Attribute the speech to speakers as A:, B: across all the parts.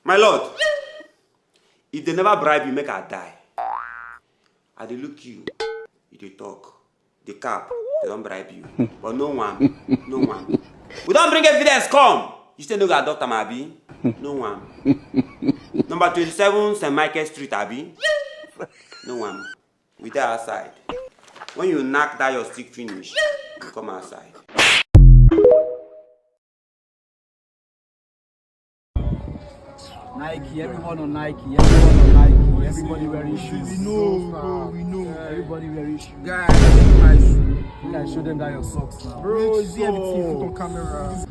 A: My lord, if they never bribe you, make her die. I dey look you, you dey talk. The cap, they don't bribe you. But no one. We don't bring evidence, come. You still no go adopt am, abi? No one. Number 27, St. Michael Street, abi? No one. We there outside. When you knock that your stick finish, you come outside.
B: Nike, everyone on Nike, everybody wearing shoes.
C: We know.
B: Everybody wearing shoes.
C: Guys, my shoe.
B: You guys show them that your socks now.
C: Bro, see everything put on camera.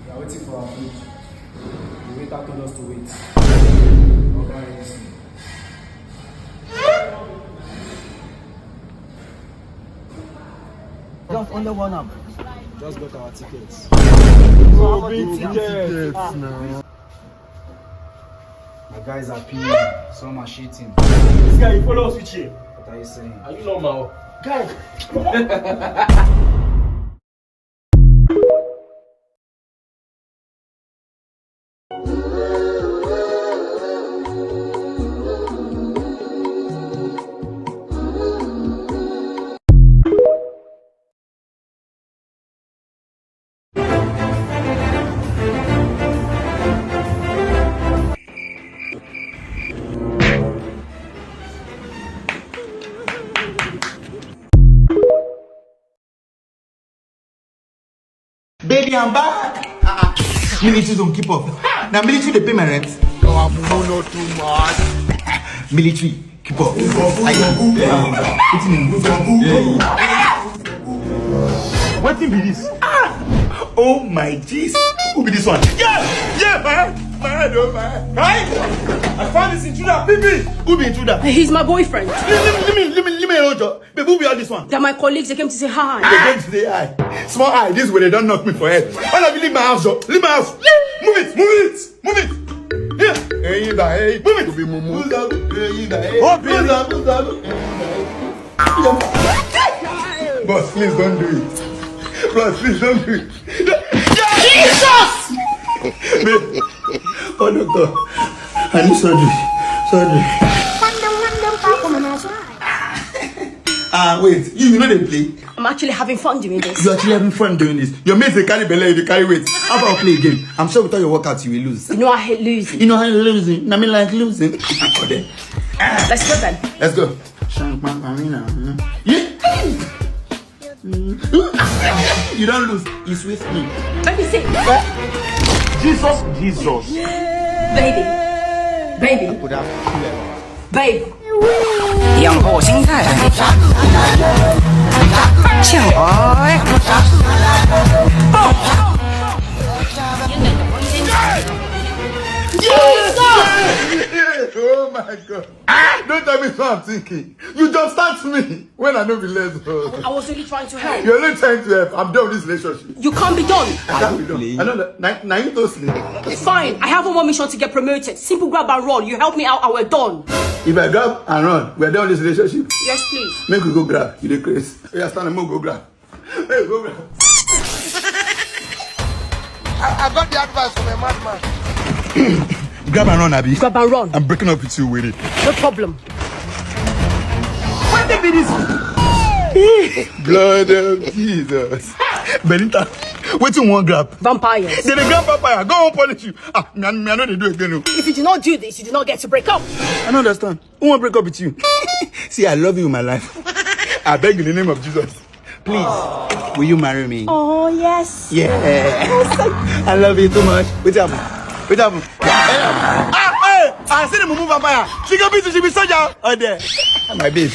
B: We are waiting for our food. The waiter told us to wait. Okay, listen. Just under 1 hour. Just got our tickets.
C: Oh, big tickets now.
B: My guys are peeing. Some are shitting.
C: This guy, you follow us with you.
B: What are you saying?
C: Are you normal? Guy.
D: Baby, I'm back. Military don't keep up. Now military they pay my rent.
C: No, not too much.
D: Military keep up.
C: What thing be this?
D: Oh my jeez. Who be this one?
C: Yeah, my head, oh my. Right? I found this intruder, baby.
D: Who be intruder?
E: He's my boyfriend.
D: Let me hold you. Baby, who be all this one?
E: They're my colleagues. They came to say hi.
D: They came to say hi. Small eye. This way they don't knock me for head. Why don't you leave my house, Joe? Leave my house. Move it. Here. Hey, move it. Move it. Boss, please don't do it. Boss, please don't do it. Jesus! Oh, doctor. I need surgery. Wait. You know they play?
E: I'm actually having fun doing this.
D: You're actually having fun doing this. Your mates, they carry belly, they carry weight. How about play a game? I'm sure without your workouts, you will lose.
E: You know I hate losing.
D: You know how you're losing? I mean, like losing. Okay.
E: Let's go then.
D: Let's go. Yeah. You don't lose. It's with me.
E: Let me see.
C: Jesus.
E: Baby. Babe.
F: 养活心态，小孩。
D: Oh my God. Don't tell me what I'm thinking. You just start me when I know the less.
E: I was really trying to help.
D: You're not trying to help. I'm done with this relationship.
E: You can't be done.
D: I can't be done. I know that. Now you don't sleep.
E: Fine. I have one more mission to get promoted. Simple grab and run. You help me out and we're done.
D: If I grab and run, we're done with this relationship.
E: Yes, please.
D: Make we go grab. You the crazy. Yeah, stand and move, go grab. Hey, go grab.
C: I got the advice from a madman.
D: Grab and run, Abby.
E: Grab and run.
D: I'm breaking up with you with it.
E: No problem.
D: What the this? Blood of Jesus. Benita, what you want grab?
E: Vampires.
D: Then the grab vampire. Go on, polish you. Me I know they do it again.
E: If you do not do this, you do not get to break up.
D: I don't understand. Who want to break up with you? See, I love you in my life. I beg in the name of Jesus. Please, will you marry me?
E: Oh, yes.
D: Yeah. I love you too much. Wait up. Hey! I see the Mumu vampire. She can be soldier. Oh, there. My babe.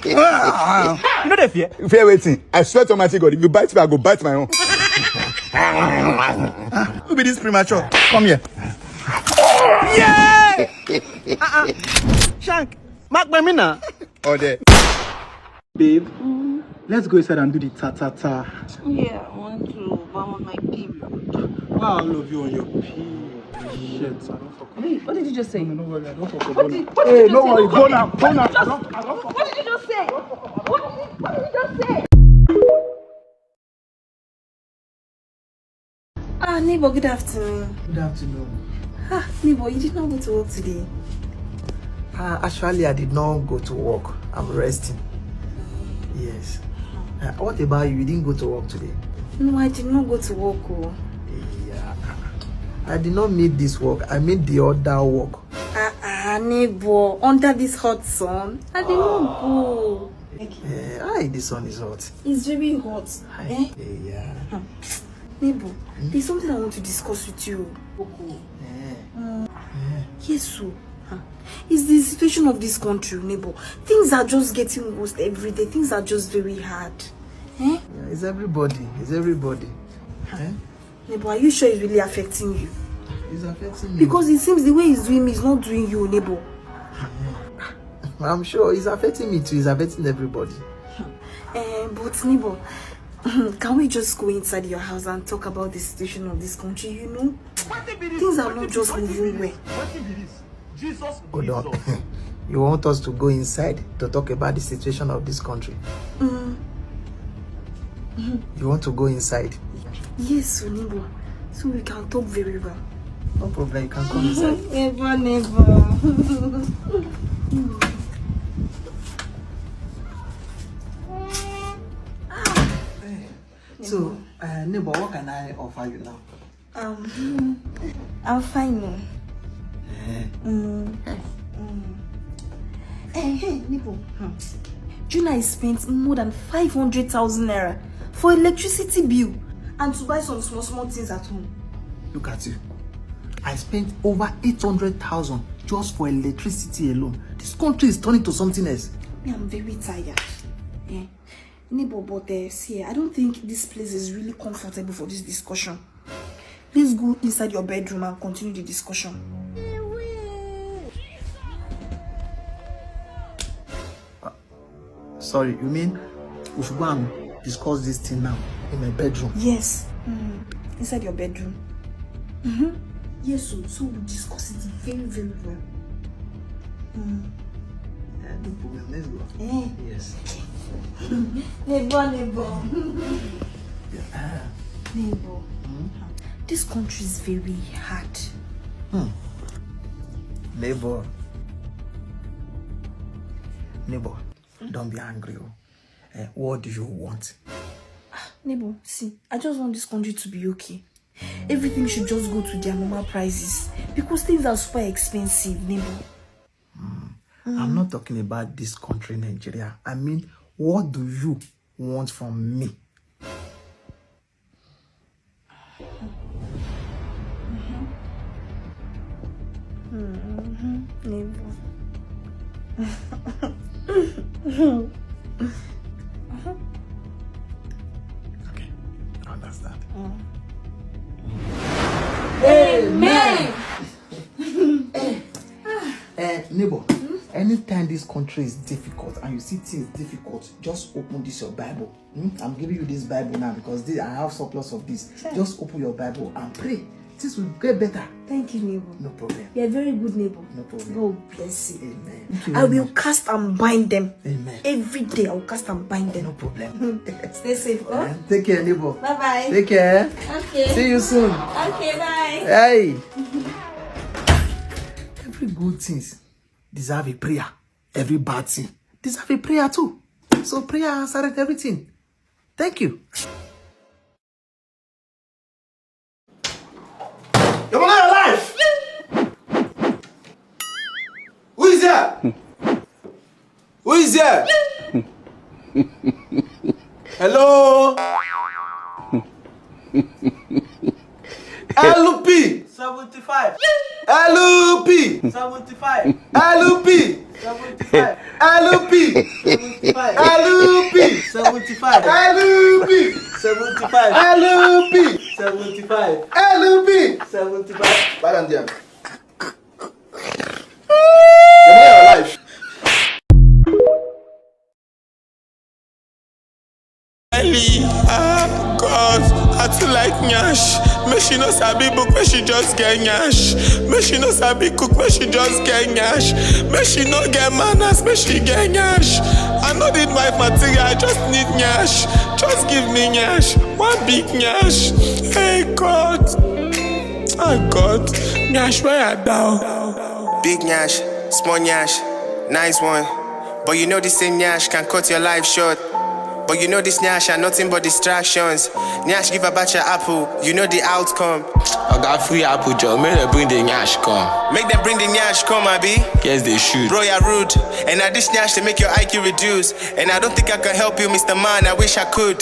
D: You know the fear? Fear waiting. I swear to Almighty God, if you bite me, I go bite my own. Who be this premature? Come here. Yeah! Shank. Mark my mina. Oh, there.
G: Babe, let's go inside and do the ta-ta-ta.
H: Yeah, I want to, but I'm on my period.
G: Wow, I love you on your period. Shit, I don't fuck up.
E: Wait, what did you just say?
G: No worry, I don't fuck up.
E: What did
G: Hey,
E: you
G: no
E: just say?
G: worry, go now, go now.
E: What did you just say? What did you just say? Ah, neighbor, good afternoon.
G: Good afternoon.
E: Ah, neighbor, you did not go to work today.
H: Actually, I did not go to work. I'm resting. Yes. What about you? You didn't go to work today?
E: No, I did not go to work. Oh.
H: Yeah. I did not meet this work. I made the other work.
E: Neighbor, under this hot sun, I did not go.
H: The sun is hot.
E: It's very hot.
H: Yeah.
E: Neighbor, there's something I want to discuss with you. Yes, so. It's the situation of this country, neighbor. Things are just getting worse every day. Things are just very hard.
H: Yeah, it's everybody. It's everybody.
E: Neighbor, are you sure it's really affecting you?
H: It's affecting me.
E: Because it seems the way he's doing me is not doing you, neighbor.
H: I'm sure it's affecting me too. It's affecting everybody.
E: But neighbor, can we just go inside your house and talk about the situation of this country? You know, things are not just moving well.
H: Hold on. You want us to go inside to talk about the situation of this country? You want to go inside?
E: Yes, so neighbor. So we can talk very well.
H: No problem, you can come inside.
E: Neighbor.
H: So, neighbor, what can I offer you now?
E: I'm fine now. Hey, neighbor. June, I spent more than 500,000 naira for electricity bill and to buy some small things at home.
H: Look at you. I spent over 800,000 just for electricity alone. This country is turning to something else.
E: I'm very tired. Neighbor, but see, I don't think this place is really comfortable for this discussion. Please go inside your bedroom and continue the discussion.
H: Sorry, you mean we should go and discuss this thing now in my bedroom?
E: Yes, inside your bedroom. Yes, so we'll discuss it very well.
H: No problem, let's go. Yes.
E: Neighbor.
H: Yeah.
E: Neighbor, this country is very hard.
H: Neighbor, don't be angry. What do you want?
E: Neighbor, see, I just want this country to be okay. Everything should just go to their normal prices because things are super expensive, neighbor.
H: I'm not talking about this country, Nigeria. I mean, what do you want from me?
E: Neighbor.
H: Okay, I understand.
E: Amen.
H: Neighbor, anytime this country is difficult and you see things difficult, just open this your Bible. I'm giving you this Bible now because I have surplus of this. Just open your Bible and pray. Things will get better.
E: Thank you, neighbor.
H: No problem.
E: You're a very good neighbor.
H: No problem.
E: God bless you.
H: Amen. Thank you
E: I
H: very
E: will
H: much.
E: cast and bind them.
H: Amen.
E: Every day I will cast and bind them.
H: No problem.
E: Stay safe. Oh?
H: Take care, neighbor.
E: Bye-bye.
H: Take care.
E: Okay.
H: See you soon.
E: Okay, bye.
H: Hey. Every good things deserve a prayer. Every bad thing deserve a prayer too. So prayer answered everything. Thank you.
A: You're alive! Who is there? Who is there? Hello? LP
G: 75.
A: LP
G: 75.
A: LP
G: 75.
A: LP
G: 75.
A: LP
G: 75.
A: LP
G: 75.
A: LP
G: 75.
A: LP
G: 75.
A: Bye down there. You're alive.
C: God, I feel like Nyash. she no sabi book, make she just get nyash. Make she no sabi cook, make she just get nyash. Make she no get manners, make she get nyash. I no need my material, I just need nyash. Just give me nyash, one big nyash. Hey God, oh God, nyash where I down.
I: Big nyash, small nyash, nice one. But you know the same nyash can cut your life short. But you know this nyash are nothing but distractions. Nyash give about your apple, you know the outcome.
C: I got free apple job, make them bring the nyash come.
I: Make them bring the nyash come, Abi.
C: Yes, they should.
I: Bro, you're rude. And now this nyash to make your IQ reduce. And I don't think I can help you, Mr. Man, I wish I could.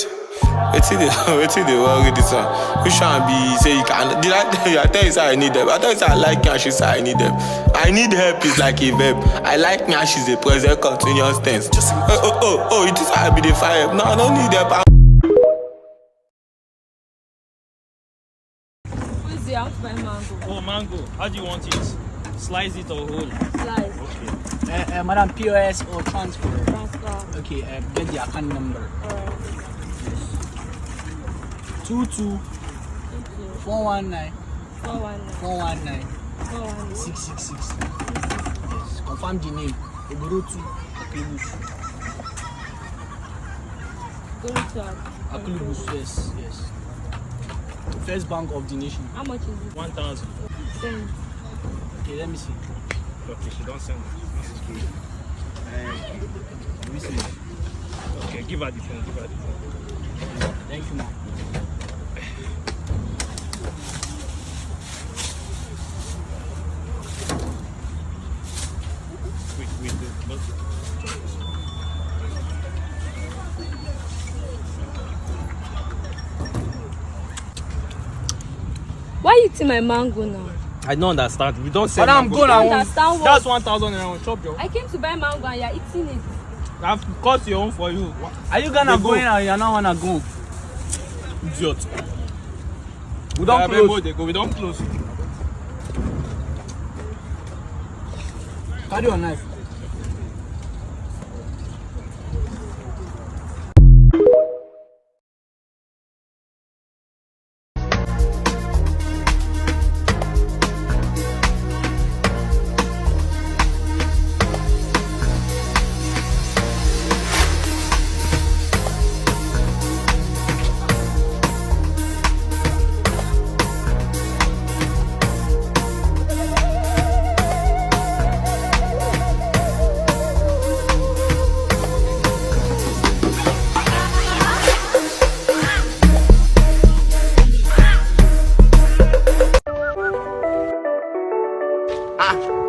C: Wait till they worry this one. Which one be say you can? Did I tell you? I tell you say I need them. I tell you say I like nyash, say I need them. I need help is like a verb. I like nyash is a present continuous tense. Just oh, it is I be the fire. No, I don't need help.
J: Who's the out my mango?
K: Oh, mango. How do you want it? Slice it or whole?
J: Slice.
K: Okay.
G: Madam, POS or transfer?
J: Transfer.
G: Okay, get the account number.
J: Alright.
G: 22 419
J: 419
G: 666. Yes. Confirm the name. Eburutu Aklubus. Aklubus, yes. First bank of the nation.
J: How much is it?
K: 1,000.
J: Send.
G: Okay, let me see.
K: Okay, she don't send it.
G: Let me see.
K: Okay, give her the phone.
G: Thank you, ma'am.
J: Why you eating my mango now?
K: I don't understand. We don't sell
G: Madam,
K: mango.
G: go now.
J: Understand what?
K: That's 1,000 and I will chop yo.
J: I came to buy mango and you're eating it.
K: I have cut your own for you.
G: Are you gonna
K: They
G: go in or you not wanna go?
K: Idiot.
G: We don't close.
K: They go. We don't close.
G: Carry your knife.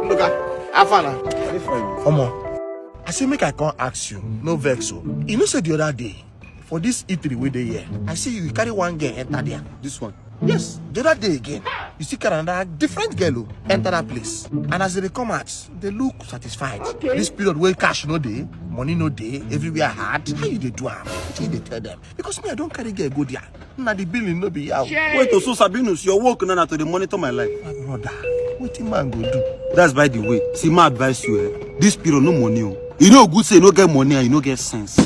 D: Look at Afana. Omo, I say make I come ask you, no vex so. You know say the other day, for this E3 wey dey here, I see you carry one girl enter there. This one? Yes, the other day again. You see another different girl enter that place. And as they come out, they look satisfied. Okay. This period where cash no day, money no day, everywhere hard. How you dey do am? What you dey tell them? Because me, I don't carry girl go there. Now the billing no be out.
A: Wait, so Sabinus, your work now to monitor my life.
D: My brother, what man go do?
A: That's by the way. See, my advice you, this period no money. You know good say you no get money and you no get sense.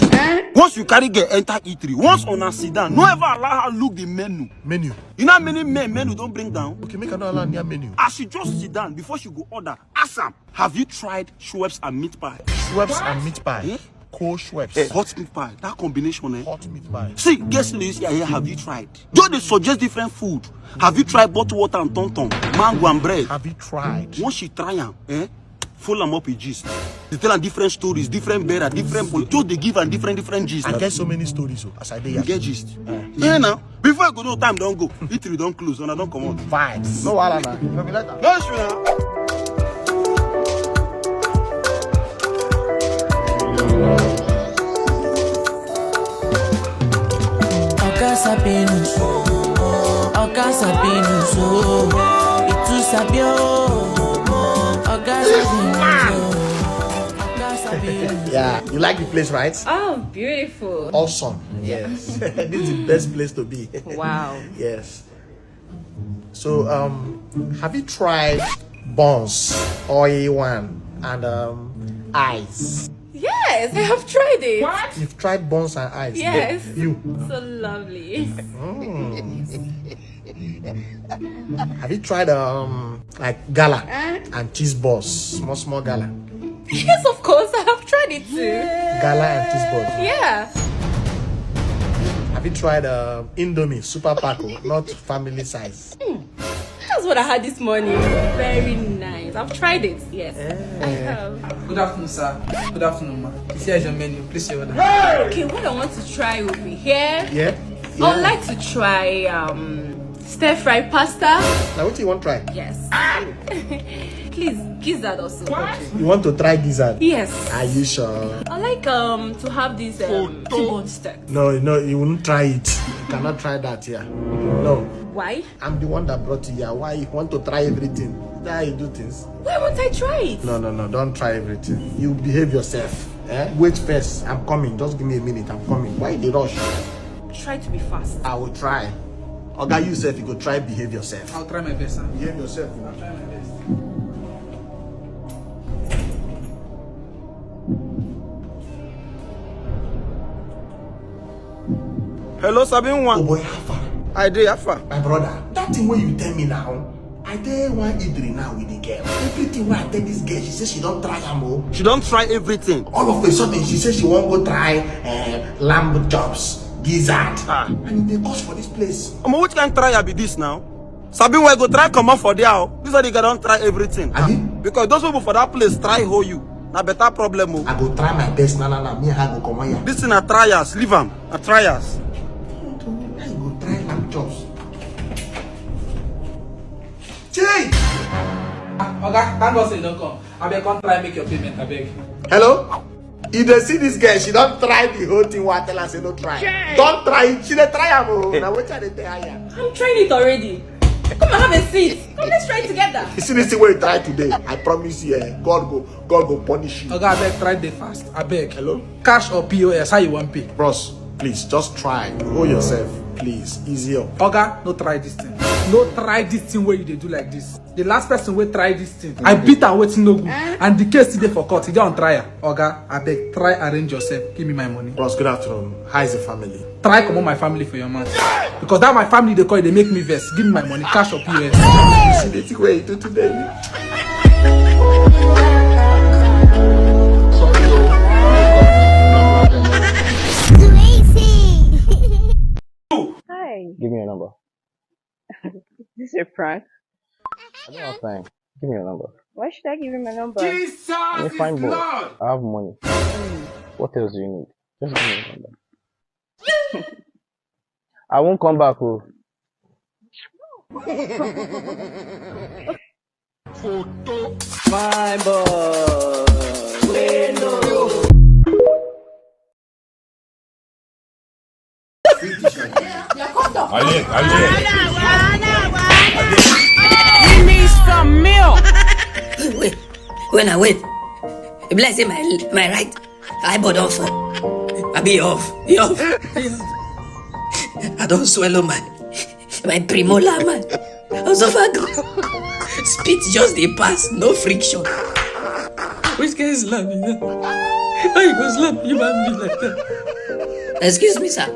A: Once you carry girl enter E3, once on a sit down, no ever allow her look the menu.
D: Menu?
A: You know how many menu don't bring down?
D: Okay, make her not allow near menu.
A: As she just sit down, before she go order, ask her, have you tried Schweppes and meat pie?
D: Schweppes and meat pie? Cold Schweppes.
A: Hot meat pie, that combination,
D: Hot meat pie.
A: See, guess what you see here, have you tried? Though they suggest different food. Have you tried bottled water and tonton, mango and bread?
D: Have you tried?
A: Once she try them, full them up with gist. They tell them different stories, different better, different just they give them different gist.
D: I get so many stories as I
A: you get gist. Yeah, now. Before I go, no time don't go. E3 don't close, and I don't come out.
D: Vibes. No wala na. You be later.
A: No issue now.
D: Yeah, you like the place, right?
J: Oh, beautiful.
D: Awesome. Yes. This is the best place to be.
J: Wow.
D: Yes. So, have you tried buns, oil one, and ice?
J: Yes, I have tried it.
D: What? You've tried buns and ice?
J: Yes.
D: You?
J: So lovely.
D: Have you tried like gala and cheese balls? Small gala.
J: Yes, of course. I have tried it too.
D: Gala and cheese balls.
J: Yeah.
D: Have you tried Indomie super pack, not family size?
J: That's what I had this morning. Very nice. I've tried it. Yes. I have.
B: Good afternoon, sir. Good afternoon, ma. This here is your menu. Please your order.
J: Okay, what I want to try will be here.
D: Yeah.
J: I'd like to try stir fry pasta.
D: Now what do you want to try?
J: Yes. Please, gizzard also.
D: You want to try gizzard?
J: Yes.
D: Are you sure?
J: I like to have this T-bone steak.
D: No, you won't try it. You cannot try that here. No.
J: Why?
D: I'm the one that brought you here. Why you want to try everything? Is that how you do things?
J: Why won't I try it?
D: No, don't try everything. You behave yourself. Wait first. I'm coming. Just give me a minute. I'm coming. Why the rush?
J: Try to be fast.
D: I will try. Oga, you self, you go try behave yourself.
B: I'll try my best, sir.
D: Behave yourself.
B: I'll try my best.
K: Hello, Sabinwa.
D: Oh boy, how far?
K: I did, how far?
D: My brother, that thing where you tell me now, I tell one eatery now with the girl. Everything where I tell this girl, she says she don't try am.
K: She don't try everything.
D: All of a sudden, she says she won't go try lamb chops, gizzard. And they cost for this place.
K: Which kind try be this now? Sabinwa go try come out for there. This one they don't try everything. Because those people for that place try hold you. Na better problem.
D: I go try my best. No. Me I go come here.
K: This thing a trials. Leave them. A trials.
D: I go try lamb chops. Jay!
B: Okay, thank God you don't come. I beg, come try make your payment, I beg.
D: Hello? If they see this girl, she don't try the whole thing. What tell her say no try. Don't try it. She don't try am. Now what they tell her?
J: I'm trying it already. Come and have a seat. Come, let's try it together.
D: You see this thing where you try today? I promise you, God go punish you.
B: Okay, I beg, try the fast. I beg.
D: Hello?
B: Cash or POS, how you want pay?
D: Bros, please just try. Hold yourself, please. Easy up.
B: Oga, no try this thing. No try this thing where you dey do like this. The last person will try this thing. I beat her waiting no good. And the case today for court, he don't try her. Oga, I beg, try arrange yourself. Give me my money.
D: Bros, good afternoon. How is the family?
B: Try come on my family for your man. Because that my family they call, they make me vex. Give me my money, cash or POS.
D: You see the thing where you do today?
J: Hi.
L: Give me your number.
J: This is a prank.
L: I don't have time. Give me your number.
J: Why should I give you my number?
L: I'm a fine boy. I have money. What else do you need? Just give me your number. I won't come back. Oh.
B: My boy.
F: Give me some milk.
M: Wait. It be like say my right eyeball don't fall. I be off. I don't swallow my premolar man. Also far spit just the pass, no friction. Which guy is slapping that? How you go slap human being like that? Excuse me, sir.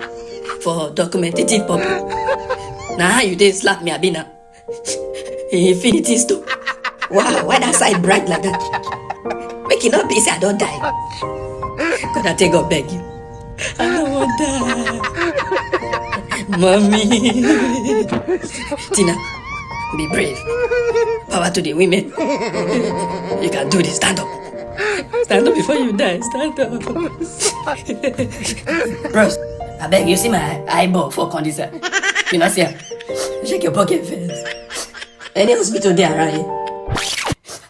M: For documentative purpose. Now how you did slap me, Abina? Infinity stone. Wow, why that side bright like that? Make it not be say I don't die. God, I take up beg you. I don't want that. Mommy. Tina, be brave. Power to the women. You can do this. Stand up. Stand up before you die. Stand up. Bros, I beg you see my eyeball for condition. You know, see, check your pocket first. Any hospital there around here?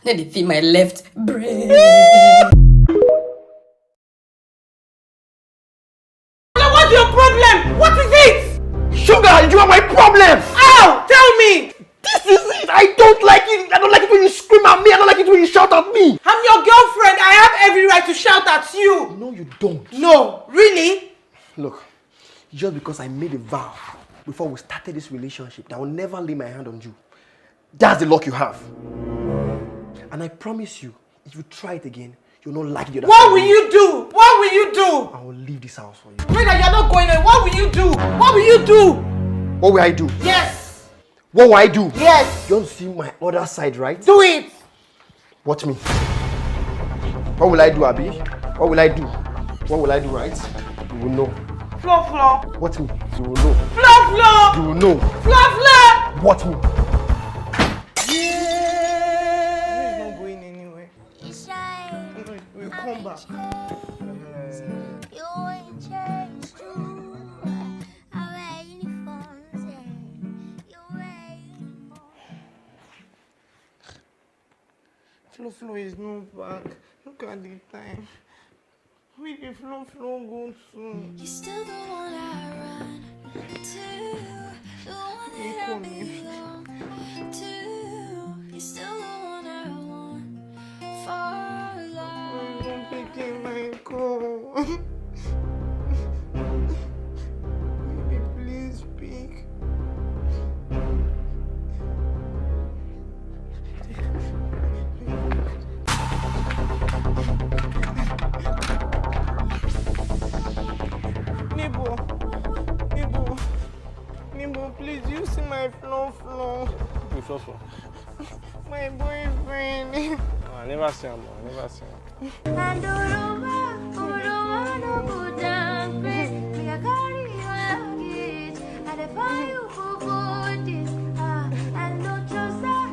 M: Let me feel my left brain.
F: What's your problem? What is it? Sugar, you are my problem. Ow! Tell me. This is it. I don't like it. I don't like it when you scream at me. I don't like it when you shout at me. I'm your girlfriend. I have every right to shout at you.
D: No, you don't.
F: No, really?
N: Look, just because I made a vow before we started this relationship that I will never lay my hand on you. That's the luck you have. And I promise you, if you try it again, you'll not like the other.
F: What will you do? What will you do?
N: I will leave this house for you.
F: Wait, you're not going there. What will you do? What will you do?
N: What will I do?
F: Yes.
N: What will I do?
F: Yes.
N: You want to see my other side, right?
F: Do it.
N: Watch me. What will I do, Abi? What will I do? What will I do, right? You will know.
F: Flo.
N: Watch me. You will know.
F: Flo.
N: You will know.
F: Flo.
N: Watch me.
F: He's not going anywhere. We'll come back. Flo is not back. Look at the time. Where did Flo go to?
O: You're still the one I run to, the one that I belong to. You're still the one I want for love.
F: I'm picking my call. Baby, please speak. Neighbor, please, you see my Flo.
L: Flo.
F: My boyfriend.
L: I never see him.
O: I don't wanna go down, great. Me, I carry your luggage. I defy you for bodies. And no trouser,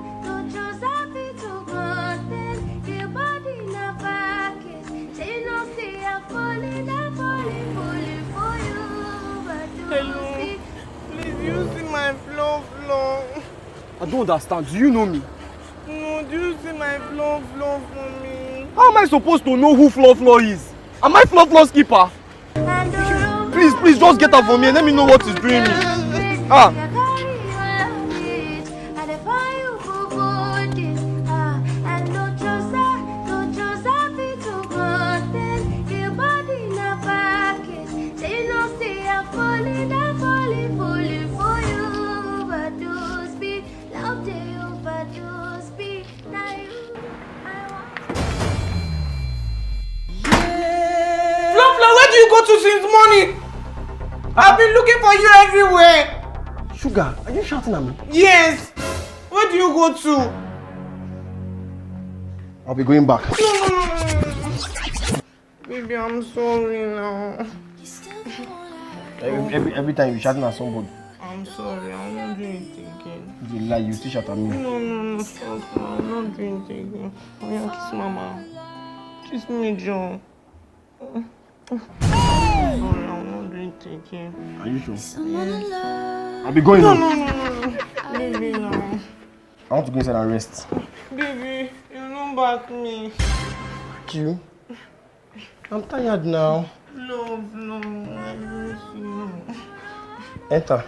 O: fit to content. Your body in a package. They no say I'm falling for you. But
F: Hello. Please, you see my Flo.
N: I don't understand. Do you know me?
F: No, do you see my Flo for me?
N: How am I supposed to know who Flo is? Am I Flo's keeper? Please, just get up for me and let me know what is doing me.
F: Where do you go to since morning? I've been looking for you everywhere.
N: Sugar, are you shouting at me?
F: Yes. Where do you go to?
N: I'll be going back.
F: No. Baby, I'm sorry now.
N: Every time you're shouting at somebody.
F: I'm sorry, I won't do it again.
N: You lie, you still shout at me.
F: No, stop. I'm not doing it again. I'm gonna kiss Mama. Kiss me, John. Sorry, I'm not doing it again.
N: Are you sure?
F: Yes.
N: I'll be going home.
F: No. Baby, no.
N: I want to go inside and rest.
F: Baby, you don't back me.
N: Back you? I'm tired now.
F: No, I miss you.
N: Enter.